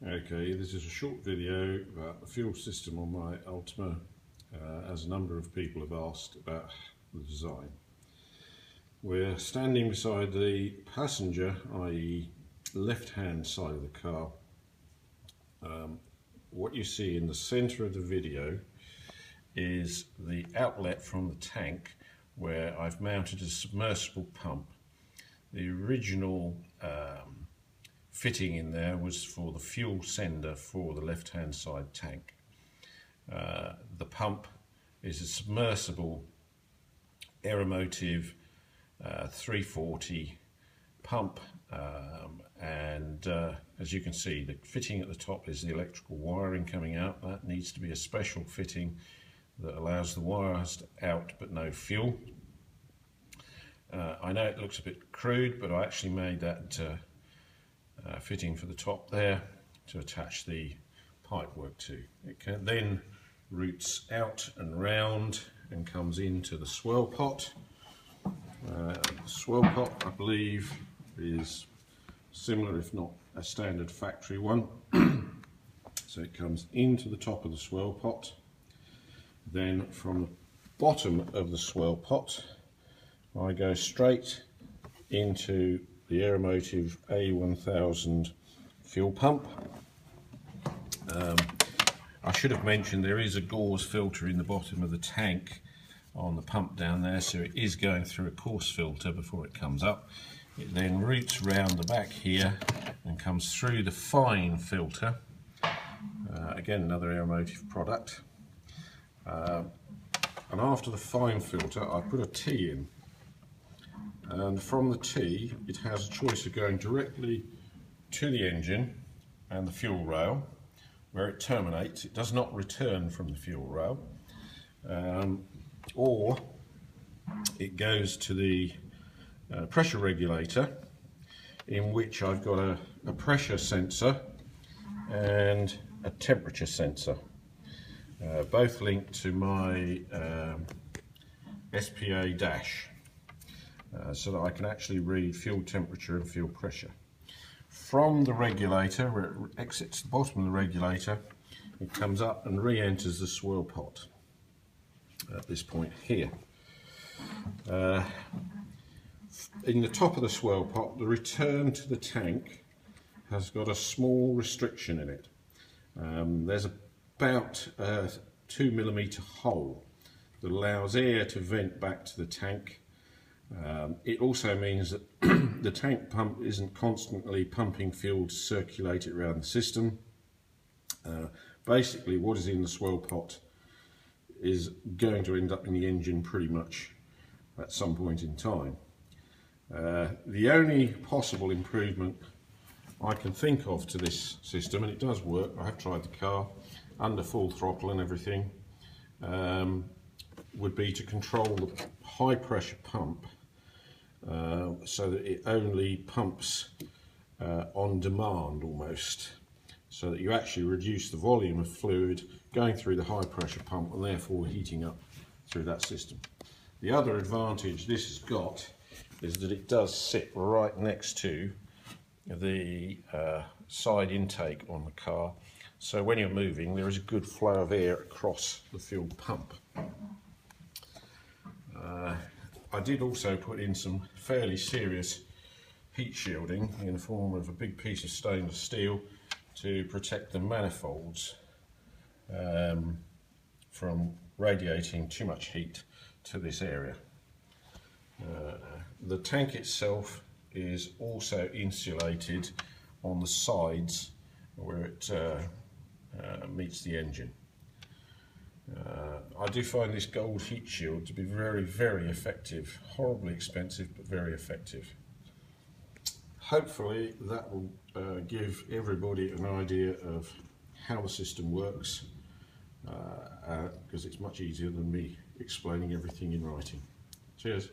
Okay, this is a short video about the fuel system on my Ultima, as a number of people have asked about the design. We're standing beside the passenger, i.e. left-hand side of the car. What you see in the centre of the video is the outlet from the tank where I've mounted a submersible pump. The original fitting in there was for the fuel sender for the left-hand side tank. The pump is a submersible Aeromotive 340 pump, and as you can see, the fitting at the top is the electrical wiring coming out. That needs to be a special fitting that allows the wires out but no fuel. I know it looks a bit crude, but I actually made that fitting for the top there to attach the pipework to. It then routes out and round and comes into the swirl pot. The swirl pot, I believe, is similar, if not a standard factory one. So it comes into the top of the swirl pot. Then from the bottom of the swirl pot, I go straight into the Aeromotive A1000 fuel pump. I should have mentioned there is a gauze filter in the bottom of the tank on the pump down there, so it is going through a coarse filter before it comes up. It then routes round the back here and comes through the fine filter. Again, another Aeromotive product. And after the fine filter, I put a T in. And from the T, it has a choice of going directly to the engine and the fuel rail, where it terminates. It does not return from the fuel rail. Or it goes to the pressure regulator, in which I've got a pressure sensor and a temperature sensor, both linked to my SPA dash, so that I can actually read fuel temperature and fuel pressure. From the regulator, where it exits the bottom of the regulator, it comes up and re-enters the swirl pot at this point here. In the top of the swirl pot, the return to the tank has got a small restriction in it. There's about a 2mm hole that allows air to vent back to the tank. It also means that the tank pump isn't constantly pumping fuel to circulate it around the system. Basically, what is in the swirl pot is going to end up in the engine pretty much at some point in time. The only possible improvement I can think of to this system, and it does work, I have tried the car under full throttle and everything, would be to control the high pressure pump so that it only pumps on demand almost, so that you actually reduce the volume of fluid going through the high pressure pump and therefore heating up through that system. The other advantage this has got is that it does sit right next to the side intake on the car, so when you're moving there is a good flow of air across the fuel pump. I did also put in some fairly serious heat shielding in the form of a big piece of stainless steel to protect the manifolds from radiating too much heat to this area. The tank itself is also insulated on the sides where it meets the engine. I do find this gold heat shield to be very, very effective. Horribly expensive, but very effective. Hopefully that will give everybody an idea of how the system works, because it's much easier than me explaining everything in writing. Cheers.